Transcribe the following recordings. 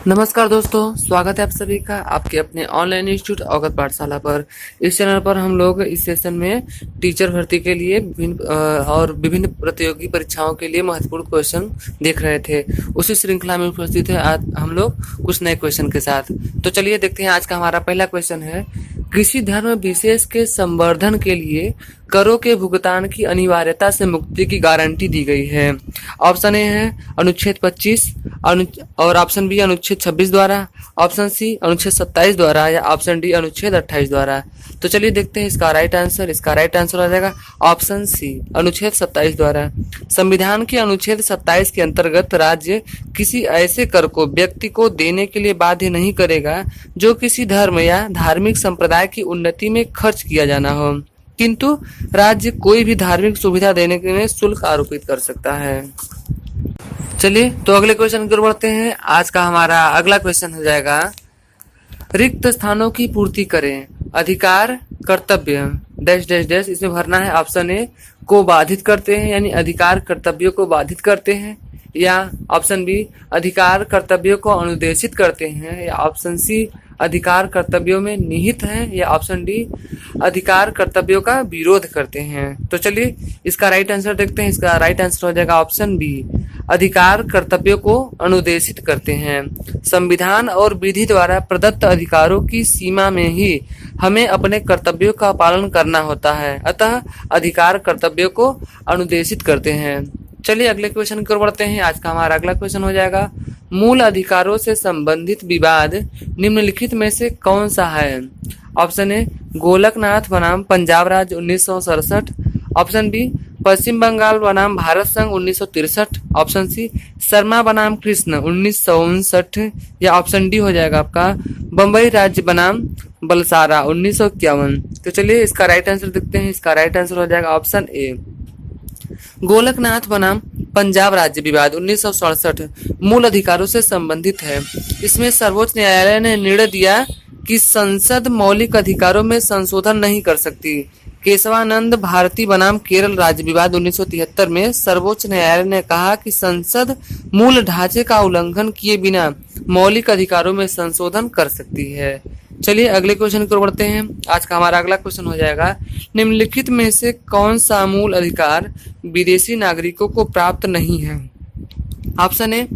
नमस्कार दोस्तों, स्वागत है आप सभी का आपके अपने ऑनलाइन इंस्टीट्यूट अवगत पाठशाला पर। इस चैनल पर हम लोग इस सेशन में टीचर भर्ती के लिए विभिन्न प्रतियोगी परीक्षाओं के लिए महत्वपूर्ण क्वेश्चन देख रहे थे। उसी श्रृंखला में उपस्थित है आज हम लोग कुछ नए क्वेश्चन के साथ। तो चलिए देखते हैं। आज का हमारा पहला क्वेश्चन है, किसी धर्म विशेष के संवर्धन के लिए करों के भुगतान की अनिवार्यता से मुक्ति की गारंटी दी गई है। ऑप्शन ए है अनुच्छेद 25 और ऑप्शन बी अनुच्छेद 26 द्वारा, ऑप्शन सी अनुच्छेद 27 द्वारा या ऑप्शन डी अनुच्छेद 28 द्वारा। तो चलिए देखते हैं इसका राइट आंसर। इसका राइट आंसर हो जाएगा ऑप्शन सी अनुच्छेद 27 द्वारा। संविधान के अनुच्छेद 27 के अंतर्गत राज्य किसी ऐसे कर को व्यक्ति को देने के लिए बाध्य नहीं करेगा जो किसी धर्म या धार्मिक संप्रदाय की उन्नति में खर्च किया जाना हो, किंतु राज्य कोई भी धार्मिक सुविधा देने के लिए शुल्क आरोपित कर सकता है। चलिए तो अगले क्वेश्चन की ओर बढ़ते हैं। आज का हमारा अगला क्वेश्चन हो जाएगा, रिक्त स्थानों की पूर्ति करें। अधिकार कर्तव्य डैश डैश डैश इसमें भरना है। ऑप्शन ए को बाधित करते हैं यानी अधिकार कर्तव्यों को बाधित करते हैं, या ऑप्शन बी अधिकार कर्तव्यों को अनुदेशित करते हैं, या ऑप्शन सी अधिकार कर्तव्यों में निहित हैं, या ऑप्शन डी अधिकार कर्तव्यों का विरोध करते हैं। तो चलिए इसका राइट आंसर देखते हैं। इसका राइट आंसर हो जाएगा ऑप्शन बी अधिकार कर्तव्यों को अनुदेशित करते हैं। संविधान और विधि द्वारा प्रदत्त अधिकारों की सीमा में ही हमें अपने कर्तव्यों का पालन करना होता है, अतः अधिकार कर्तव्यों को अनुदेशित करते हैं। चलिए अगले क्वेश्चन की ओर बढ़ते हैं। आज का हमारा अगला क्वेश्चन हो जाएगा, मूल अधिकारों से संबंधित विवाद निम्नलिखित में से कौन सा है। ऑप्शन ए गोलकनाथ बनाम पंजाब राज्य 1967, ऑप्शन बी पश्चिम बंगाल बनाम भारत संघ 1963, ऑप्शन सी शर्मा बनाम कृष्ण 1959, या ऑप्शन डी हो जाएगा आपका बम्बई राज्य बनाम बलसारा 1951। तो चलिए इसका राइट आंसर देखते हैं। इसका राइट आंसर हो जाएगा ऑप्शन ए गोलकनाथ बनाम पंजाब राज्य विवाद 1967 मूल अधिकारों से संबंधित है। इसमें सर्वोच्च न्यायालय ने निर्णय दिया कि संसद मौलिक अधिकारों में संशोधन नहीं कर सकती। केशवानंद भारती बनाम केरल राज्य विवाद 1973 में सर्वोच्च न्यायालय ने कहा कि संसद मूल ढांचे का उल्लंघन किए बिना मौलिक अधिकारों में संशोधन कर सकती है। चलिए अगले क्वेश्चन की ओर बढ़ते हैं। आज का हमारा अगला क्वेश्चन हो जाएगा, निम्नलिखित में से कौन सा मूल अधिकार विदेशी नागरिकों को प्राप्त नहीं है। ऑप्शन ए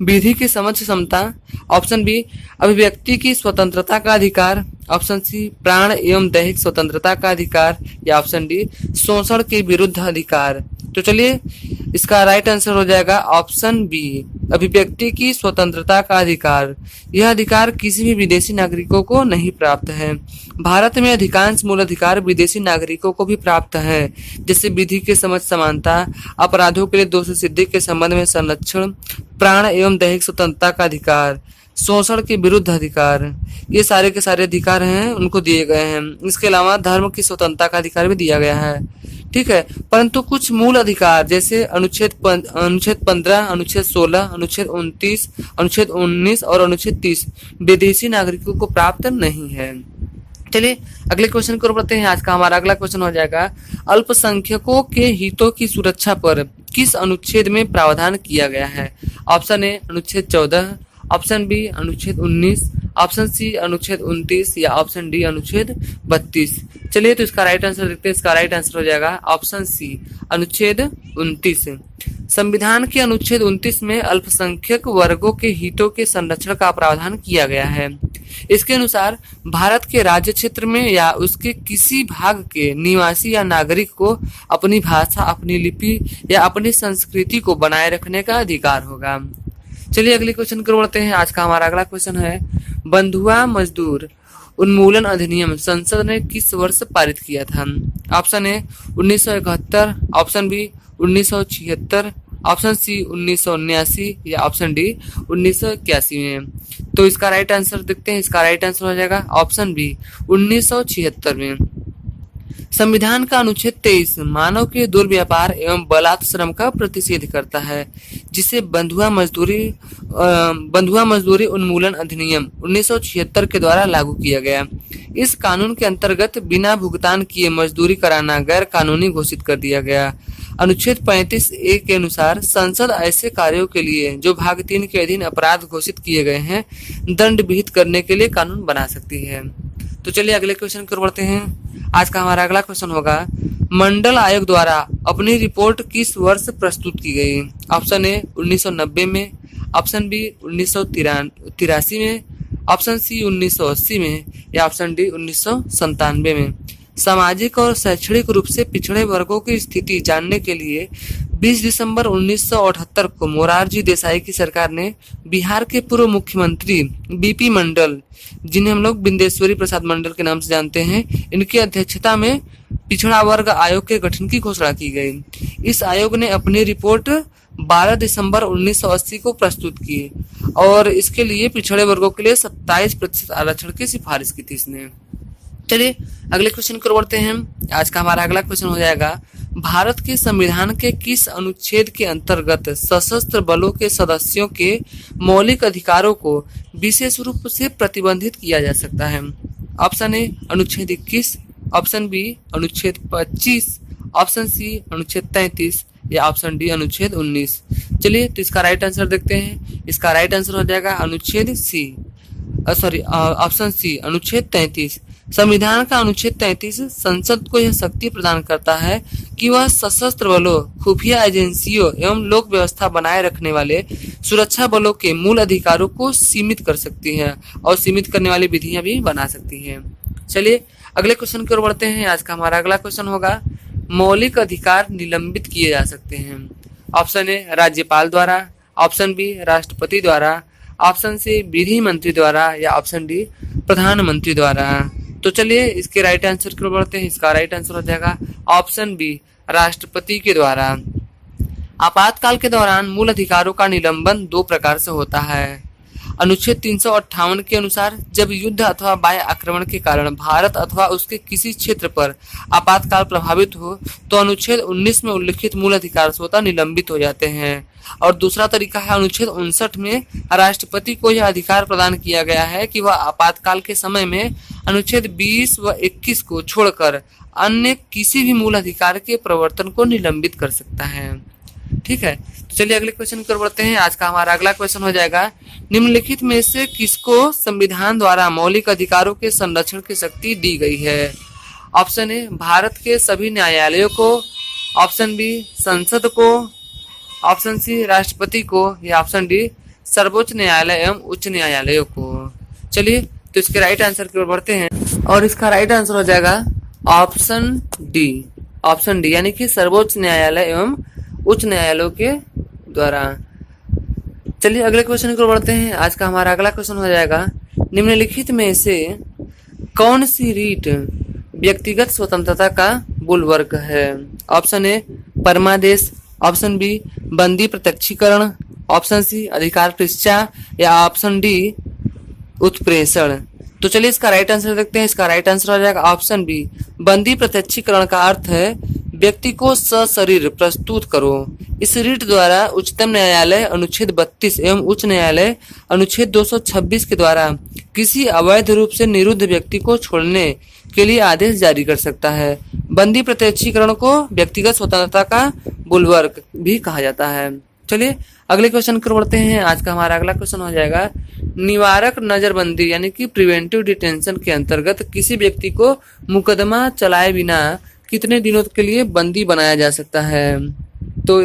विधि की समझ क्षमता, ऑप्शन बी अभिव्यक्ति की स्वतंत्रता का अधिकार, ऑप्शन सी प्राण एवं दैहिक स्वतंत्रता का अधिकार, या ऑप्शन डी शोषण के विरुद्ध अधिकार। तो चलिए इसका राइट आंसर हो जाएगा ऑप्शन बी अभिव्यक्ति की स्वतंत्रता का अधिकार। यह अधिकार किसी भी विदेशी नागरिकों को नहीं प्राप्त है। भारत में अधिकांश मूल अधिकार विदेशी नागरिकों को भी प्राप्त है, जैसे विधि के समझ समानता, अपराधों के लिए दोषी सिद्धि के संबंध में संरक्षण, प्राण एवं दैहिक स्वतंत्रता का अधिकार, शोषण के विरुद्ध अधिकार। ये सारे के सारे अधिकार हैं उनको दिए गए हैं। इसके अलावा धर्म की स्वतंत्रता का अधिकार भी दिया गया है, ठीक है। परंतु कुछ मूल अधिकार जैसे अनुच्छेद 15, अनुच्छेद 16, अनुच्छेद 29, अनुच्छेद 19 और अनुच्छेद 30 विदेशी नागरिकों को प्राप्त नहीं है। चलिए अगले क्वेश्चन को बढ़ते हैं। आज का हमारा अगला क्वेश्चन हो जाएगा, अल्पसंख्यकों के हितों की सुरक्षा पर किस अनुच्छेद में प्रावधान किया गया है। ऑप्शन ए अनुच्छेद 14, ऑप्शन बी अनुच्छेद 19, ऑप्शन सी अनुच्छेद 29, या ऑप्शन डी अनुच्छेद 32। चलिए तो इसका राइट आंसर देखते हैं। इसका राइट आंसर हो जाएगा ऑप्शन सी अनुच्छेद 29। संविधान के अनुच्छेद 29 में अल्पसंख्यक वर्गों के हितों के संरक्षण का प्रावधान किया गया है। इसके अनुसार भारत के राज्य क्षेत्र में या उसके किसी भाग के निवासी या नागरिक को अपनी भाषा, अपनी लिपि या अपनी संस्कृति को बनाए रखने का अधिकार होगा। चलिए अगले क्वेश्चन की ओर बढ़ते हैं। आज का हमारा अगला क्वेश्चन है, बंधुआ मजदूर उन्मूलन अधिनियम संसद ने किस वर्ष पारित किया था। Option A 1971, option B 1976, option C 1979, या ऑप्शन डी 1981 में। तो इसका राइट आंसर देखते हैं। इसका राइट आंसर हो जाएगा ऑप्शन बी 1976 में। संविधान का अनुच्छेद 23 मानव के दुर्व्यापार एवं बलात् श्रम का प्रतिषेध करता है, जिसे बंधुआ मजदूरी उन्मूलन अधिनियम 1976 के द्वारा लागू किया गया। इस कानून के अंतर्गत बिना भुगतान किए मजदूरी कराना गैर कानूनी घोषित कर दिया गया। अनुच्छेद 35A के अनुसार संसद ऐसे कार्यों के लिए जो भाग 3 के अधीन अपराध घोषित किए गए हैं दंड विहित करने के लिए कानून बना सकती है। तो चलिए अगले क्वेश्चन की ओर बढ़ते हैं। आज का हमारा अगला क्वेश्चन होगा, मंडल आयोग द्वारा अपनी रिपोर्ट किस वर्ष प्रस्तुत की गई? ऑप्शन ए 1990 में, ऑप्शन बी 1983 में, ऑप्शन सी 1980 में या ऑप्शन डी 1997 में। सामाजिक और शैक्षणिक रूप से पिछड़े वर्गों की स्थिति जानने के लिए 20 दिसंबर 1978 को मोरारजी देसाई की सरकार ने बिहार के पूर्व मुख्यमंत्री बीपी मंडल, जिन्हें हम लोग बिंदेश्वरी प्रसाद मंडल के नाम से जानते हैं, इनकी अध्यक्षता में पिछड़ा वर्ग आयोग के गठन की घोषणा की गई। इस आयोग ने अपनी रिपोर्ट 12 दिसंबर 1980 को प्रस्तुत की और इसके लिए पिछड़े वर्गों के लिए 27% आरक्षण की सिफारिश की थी इसने। चलिए अगले क्वेश्चन की ओर बढ़ते हैं। आज का हमारा अगला क्वेश्चन हो जाएगा, भारत के संविधान के किस अनुच्छेद के अंतर्गत सशस्त्र बलों के सदस्यों के मौलिक अधिकारों को विशेष रूप से प्रतिबंधित किया जा सकता है? ऑप्शन ए अनुच्छेद 21, ऑप्शन बी अनुच्छेद 25, ऑप्शन सी अनुच्छेद 33 या ऑप्शन डी अनुच्छेद 19। चलिए तो इसका राइट आंसर देखते हैं। इसका राइट आंसर हो जाएगा अनुच्छेद सी, ऑप्शन सी अनुच्छेद 33। संविधान का अनुच्छेद 33 संसद को यह शक्ति प्रदान करता है कि वह सशस्त्र बलों, खुफिया एजेंसियों एवं लोक व्यवस्था बनाए रखने वाले सुरक्षा बलों के मूल अधिकारों को सीमित कर सकती है और सीमित करने वाली विधियां भी बना सकती है। चलिए अगले क्वेश्चन की ओर बढ़ते हैं। आज का हमारा अगला क्वेश्चन होगा, मौलिक अधिकार निलंबित किए जा सकते हैं? ऑप्शन ए राज्यपाल द्वारा, ऑप्शन बी राष्ट्रपति द्वारा, ऑप्शन सी विधि मंत्री द्वारा या ऑप्शन डी प्रधानमंत्री द्वारा। तो चलिए इसके राइट आंसर की ओर बढ़ते हैं। इसका राइट आंसर हो जाएगा ऑप्शन बी राष्ट्रपति के द्वारा। आपातकाल के दौरान मूल अधिकारों का निलंबन 2 प्रकार से होता है। अनुच्छेद 358 के अनुसार जब युद्ध अथवा बाह्य आक्रमण के कारण भारत अथवा उसके किसी क्षेत्र पर आपातकाल प्रभावित हो तो अनुच्छेद 19 में उल्लिखित मूल अधिकार स्वतः निलंबित हो जाते हैं। और दूसरा तरीका है अनुच्छेद 59 में राष्ट्रपति को यह अधिकार प्रदान किया गया है कि वह आपातकाल के समय में अनुच्छेद 20 व 21 को छोड़कर अन्य किसी भी मूल अधिकार के प्रवर्तन को निलंबित कर सकता है। ठीक है, तो चलिए अगले क्वेश्चन की ओर बढ़ते हैं। आज का हमारा अगला क्वेश्चन हो जाएगा, निम्नलिखित में से किसको संविधान द्वारा मौलिक अधिकारों के संरक्षण की शक्ति दी गई है? ऑप्शन ए भारत के सभी न्यायालयों को, ऑप्शन बी संसद को, ऑप्शन सी राष्ट्रपति को या ऑप्शन डी सर्वोच्च न्यायालय एवं उच्च न्यायालयों को। चलिए तो इसके राइट आंसर की ओर बढ़ते हैं और इसका राइट आंसर हो जाएगा ऑप्शन डी, ऑप्शन डी यानी कि सर्वोच्च न्यायालय एवं उच्च न्यायालयों के द्वारा। चलिए अगले क्वेश्चन की ओर बढ़ते हैं। आज का हमारा अगला क्वेश्चन हो जाएगा, निम्नलिखित में से कौन सी रीट व्यक्तिगत स्वतंत्रता का बुलवर्क है? ऑप्शन ए परमादेश, ऑप्शन बी बंदी प्रत्यक्षीकरण, ऑप्शन सी अधिकार पृष्ठा या ऑप्शन डी उत्प्रेषण। तो चलिए इसका राइट आंसर देखते हैं। इसका राइट आंसर हो जाएगा ऑप्शन बी बंदी प्रत्यक्षीकरण का अर्थ है व्यक्ति को सशरीर प्रस्तुत करो। इस रीट द्वारा उच्चतम न्यायालय अनुच्छेद 32 एवं उच्च न्यायालय अनुच्छेद 226 के द्वारा किसी अवैध रूप से निरुद्ध व्यक्ति को छोड़ने के लिए आदेश जारी कर सकता है। बंदी प्रत्यक्षीकरण को व्यक्तिगत स्वतंत्रता का बुलवर्क भी कहा जाता है। चलिए अगले क्वेश्चन की ओर बढ़ते हैं। आज का हमारा अगला क्वेश्चन हो जाएगा, निवारक नजरबंदी यानी कि प्रिवेंटिव डिटेंशन के अंतर्गत किसी व्यक्ति को मुकदमा चलाए बिना कितने दिनों के लिए बंदी बनाया जा सकता है? तो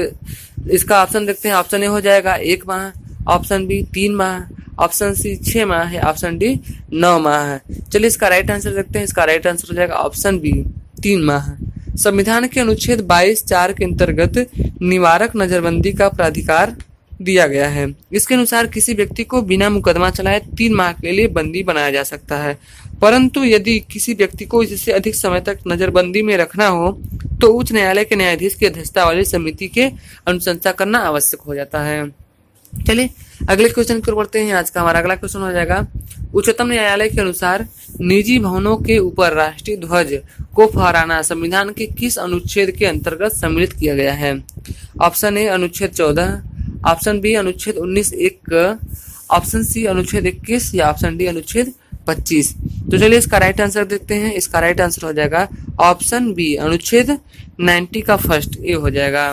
इसका ऑप्शन देखते हैं। ऑप्शन ए हो जाएगा 1 माह, ऑप्शन बी 3 माह, ऑप्शन सी 6 माह है, ऑप्शन डी 9 माह। चलिए इसका राइट आंसर देखते हैं। इसका राइट आंसर हो जाएगा ऑप्शन बी 3 माह। संविधान के अनुच्छेद 22(4) के अंतर्गत निवारक नजरबंदी का प्राधिकार दिया गया है। इसके अनुसार किसी व्यक्ति को बिना मुकदमा चलाए 3 माह के लिए बंदी बनाया जा सकता है, परंतु यदि किसी व्यक्ति को इससे अधिक समय तक नजरबंदी में रखना हो तो उच्च न्यायालय के न्यायाधीश की अध्यक्षता वाली समिति के अनुशंसा करना आवश्यक हो जाता है। चलिए अगले क्वेश्चन की ओर बढ़ते हैं। आज का हमारा अगला क्वेश्चन हो जाएगा, उच्चतम न्यायालय के अनुसार निजी भवनों के ऊपर राष्ट्रीय ध्वज को फहराना संविधान के किस अनुच्छेद के अंतर्गत सम्मिलित किया गया है? ऑप्शन ए अनुच्छेद 14, ऑप्शन बी अनुच्छेद 19(1), ऑप्शन सी अनुच्छेद 21 या ऑप्शन डी अनुच्छेद 25। तो चलिए इसका राइट आंसर देखते हैं। इसका राइट आंसर हो जाएगा ऑप्शन बी अनुच्छेद 90 का फर्स्ट ए हो जाएगा।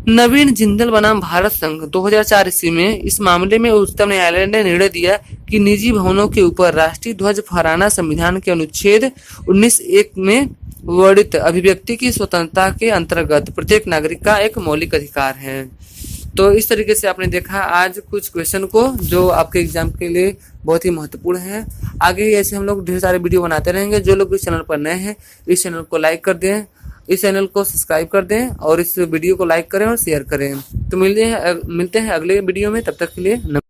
नवीन जिंदल बनाम भारत संघ 2004 ईस्वी में इस मामले में उच्चतम न्यायालय ने निर्णय दिया कि निजी भवनों के ऊपर राष्ट्रीय ध्वज फहराना संविधान के अनुच्छेद 19(1) में वर्णित अभिव्यक्ति की स्वतंत्रता के अंतर्गत प्रत्येक नागरिक का एक मौलिक अधिकार है। तो इस तरीके से आपने देखा आज कुछ क्वेश्चन को जो आपके एग्जाम के लिए बहुत ही महत्वपूर्ण है। आगे ऐसे हम लोग ढेर सारे वीडियो बनाते रहेंगे। जो लोग इस चैनल पर नए हैं इस चैनल को लाइक कर दें, इस चैनल को सब्सक्राइब कर दें और इस वीडियो को लाइक करें और शेयर करें। तो मिलते हैं अगले वीडियो में, तब तक के लिए नमस्कार।